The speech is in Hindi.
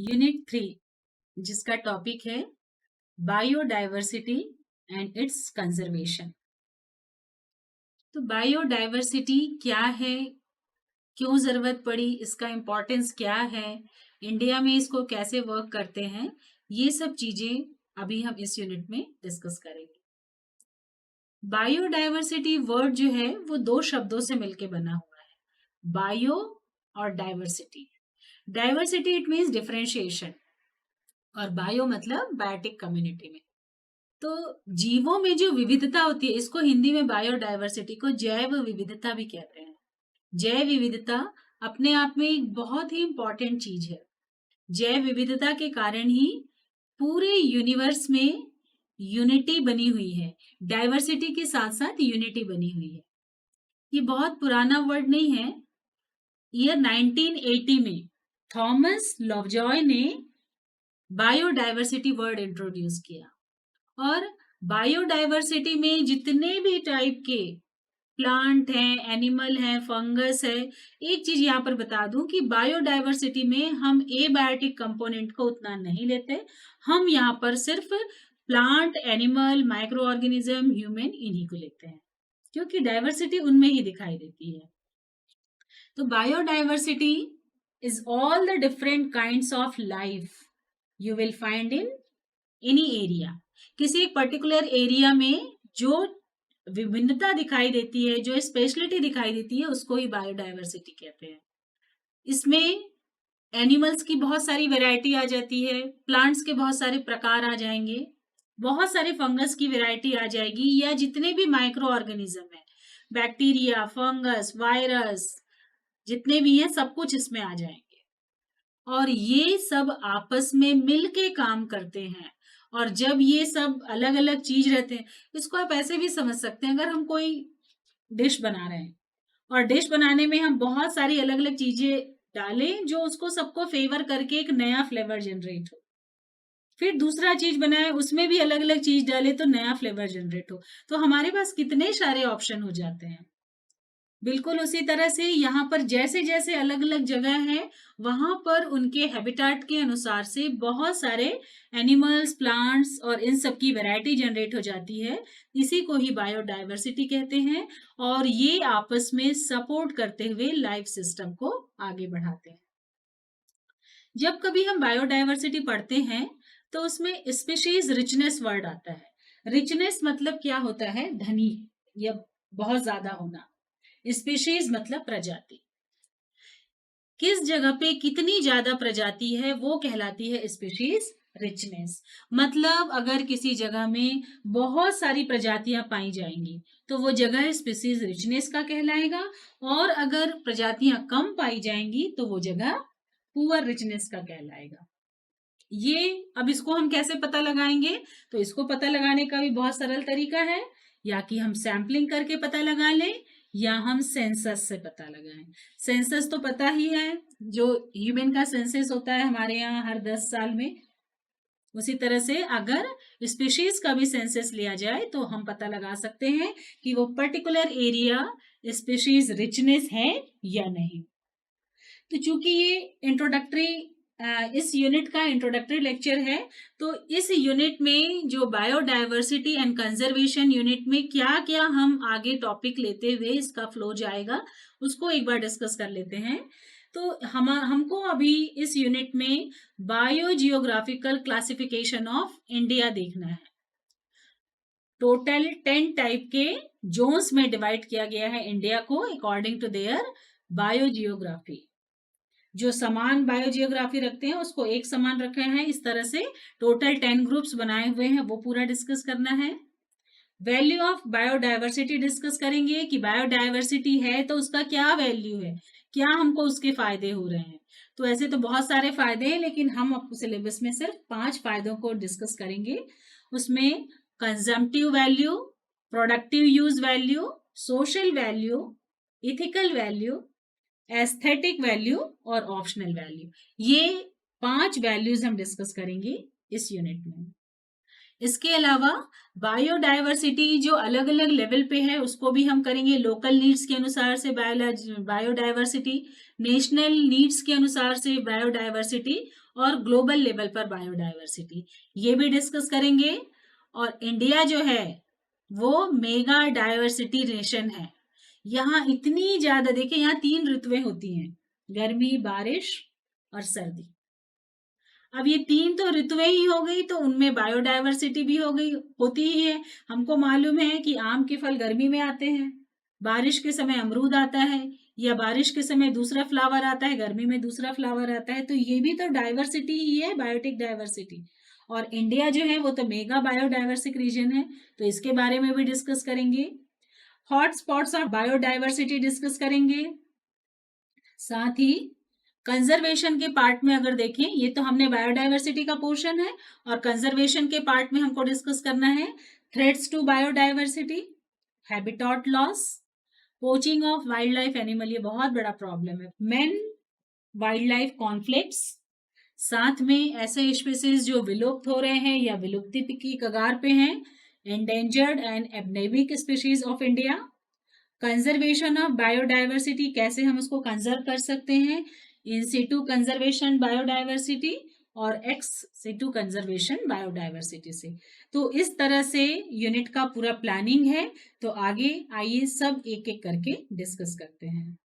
यूनिट 3 जिसका टॉपिक है बायोडाइवर्सिटी एंड इट्स कंजर्वेशन। तो बायोडाइवर्सिटी क्या है, क्यों जरूरत पड़ी, इसका इम्पोर्टेंस क्या है, इंडिया में इसको कैसे वर्क करते हैं, ये सब चीजें अभी हम इस यूनिट में डिस्कस करेंगे। बायोडाइवर्सिटी वर्ड जो है वो दो शब्दों से मिलकर बना हुआ है, बायो और diversity. Diversity it means differentiation और बायो मतलब बायोटिक कम्युनिटी में। तो जीवों में जो विविधता होती है, इसको हिंदी में बायोडाइवर्सिटी को जैव विविधता भी कहते हैं। जैव विविधता अपने आप में एक बहुत ही इंपॉर्टेंट चीज है। जैव विविधता के कारण ही पूरे यूनिवर्स में यूनिटी बनी हुई है, डाइवर्सिटी के साथ साथ यूनिटी बनी हुई है। ये बहुत पुराना वर्ड नहीं है। ईयर 1980 में थॉमस लॉवजॉय ने बायोडाइवर्सिटी वर्ड इंट्रोड्यूस किया और बायोडाइवर्सिटी में जितने भी टाइप के प्लांट हैं, एनिमल हैं, फंगस है। एक चीज यहाँ पर बता दूं कि बायोडाइवर्सिटी में हम एबायोटिक कंपोनेंट को उतना नहीं लेते, हम यहाँ पर सिर्फ plant, animal, micro organism, human इन्हीं को लेते हैं क्योंकि डाइवर्सिटी उनमें ही दिखाई देती है। तो biodiversity is all the different kinds of life you will find in any area. किसी एक पर्टिकुलर एरिया में जो विभिन्नता दिखाई देती है, जो स्पेशलिटी दिखाई देती है, उसको ही बायोडाइवर्सिटी कहते हैं। इसमें एनिमल्स की बहुत सारी वैरायटी आ जाती है, प्लांट्स के बहुत सारे प्रकार आ जाएंगे, बहुत सारे फंगस की वैरायटी आ जाएगी, या जितने भी माइक्रो ऑर्गेनिज्म है, बैक्टीरिया, फंगस, वायरस, जितने भी हैं सब कुछ इसमें आ जाएंगे और ये सब आपस में मिलके काम करते हैं। और जब ये सब अलग अलग चीज रहते हैं, इसको आप ऐसे भी समझ सकते हैं, अगर हम कोई डिश बना रहे हैं और डिश बनाने में हम बहुत सारी अलग अलग चीजें डालें जो उसको सबको फेवर करके एक नया फ्लेवर जनरेट हो, फिर दूसरा चीज बनाए उसमें भी अलग अलग चीज डाले तो नया फ्लेवर जनरेट हो, तो हमारे पास कितने सारे ऑप्शन हो जाते हैं। बिल्कुल उसी तरह से यहाँ पर जैसे जैसे अलग अलग जगह है, वहां पर उनके हैबिटेट के अनुसार से बहुत सारे एनिमल्स, प्लांट्स और इन सब की वैरायटी जनरेट हो जाती है। इसी को ही बायोडाइवर्सिटी कहते हैं और ये आपस में सपोर्ट करते हुए लाइफ सिस्टम को आगे बढ़ाते हैं। जब कभी हम बायोडाइवर्सिटी पढ़ते हैं तो उसमें स्पीशीज रिचनेस वर्ड आता है। रिचनेस मतलब क्या होता है? धनी या बहुत ज्यादा होना। स्पीशीज मतलब प्रजाति, किस जगह पे कितनी ज्यादा प्रजाति है वो कहलाती है स्पीशीज रिचनेस। मतलब अगर किसी जगह में बहुत सारी प्रजातियां पाई जाएंगी तो वो जगह स्पीशीज रिचनेस का कहलाएगा, और अगर प्रजातियां कम पाई जाएंगी तो वो जगह पुअर रिचनेस का कहलाएगा। ये अब इसको हम कैसे पता लगाएंगे? तो इसको पता लगाने का भी बहुत सरल तरीका है, या कि हम सैंपलिंग करके पता लगा लें या हम सेंसस से पता लगाएं। सेंसस तो पता ही है, जो ह्यूमन का सेंसस होता है हमारे यहाँ हर 10 साल में, उसी तरह से अगर स्पीशीज का भी सेंसस लिया जाए तो हम पता लगा सकते हैं कि वो पर्टिकुलर एरिया स्पीशीज रिचनेस है या नहीं। तो चूंकि ये इंट्रोडक्टरी इस यूनिट का इंट्रोडक्टरी लेक्चर है, तो इस यूनिट में जो बायोडाइवर्सिटी एंड कंजर्वेशन यूनिट में क्या क्या हम आगे टॉपिक लेते हुए इसका फ्लो जाएगा उसको एक बार डिस्कस कर लेते हैं। तो हमको अभी इस यूनिट में बायोजियोग्राफिकल क्लासिफिकेशन ऑफ इंडिया देखना है। टोटल 10 टाइप के जोन्स में डिवाइड किया गया है इंडिया को अकॉर्डिंग टू देयर बायोजियोग्राफी। जो समान बायोजियोग्राफी रखते हैं उसको एक समान रखे हैं, इस तरह से टोटल 10 ग्रुप्स बनाए हुए हैं, वो पूरा डिस्कस करना है। वैल्यू ऑफ बायोडाइवर्सिटी डिस्कस करेंगे कि बायोडाइवर्सिटी है तो उसका क्या वैल्यू है, क्या हमको उसके फायदे हो रहे हैं। तो ऐसे तो बहुत सारे फायदे हैं, लेकिन हम अपने सिलेबस में सिर्फ 5 फायदों को डिस्कस करेंगे। उसमें consumptive value, productive use value, social value, ethical value, aesthetic value और ऑप्शनल वैल्यू, ये 5 वैल्यूज हम डिस्कस करेंगे इस यूनिट में। इसके अलावा बायोडायवर्सिटी जो अलग-अलग लेवल पे है उसको भी हम करेंगे। लोकल नीड्स के अनुसार से बायोडायवर्सिटी, नेशनल नीड्स के अनुसार से बायोडायवर्सिटी और ग्लोबल लेवल पर बायोडायवर्सिटी, ये भी डिस्कस करेंगे। और इंडिया जो है वो मेगा डायवर्सिटी नेशन है। यहाँ इतनी ज़्यादा, देखिए यहाँ 3 ऋतुएँ होती हैं, गर्मी, बारिश और सर्दी। अब ये 3 तो ऋतुएँ ही हो गई, तो उनमें बायोडायवर्सिटी भी हो गई, होती ही है। हमको मालूम है कि आम के फल गर्मी में आते हैं, बारिश के समय अमरूद आता है, या बारिश के समय दूसरा फ्लावर आता है, गर्मी में दूसरा फ्लावर आता है, तो ये भी तो डायवर्सिटी ही है, बायोटिक डायवर्सिटी। और इंडिया जो है वो तो मेगा बायोडायवर्सिक रीजन है, तो इसके बारे में भी डिस्कस करेंगे। Hot spots of biodiversity discuss करेंगे। साथ ही कंजर्वेशन के पार्ट में अगर देखें, ये तो हमने बायोडायवर्सिटी का पोर्शन है, और कंजर्वेशन के पार्ट में हमको डिस्कस करना है threats to biodiversity, habitat loss, poaching of wildlife animal, ये बहुत बड़ा प्रॉब्लम है, मैन वाइल्ड लाइफ कॉन्फ्लिक्ट्स, साथ में ऐसे स्पीसीज जो विलुप्त हो रहे हैं या विलुप्ति की कगार पे हैं, endangered and endemic species of India, conservation of biodiversity, कैसे हम उसको कंजर्व कर सकते हैं, इन सिटू कंजर्वेशन बायोडायवर्सिटी और एक्स सिटू कंजर्वेशन बायोडायवर्सिटी से। तो इस तरह से यूनिट का पूरा प्लानिंग है। तो आगे आइए सब एक एक करके डिस्कस करते हैं।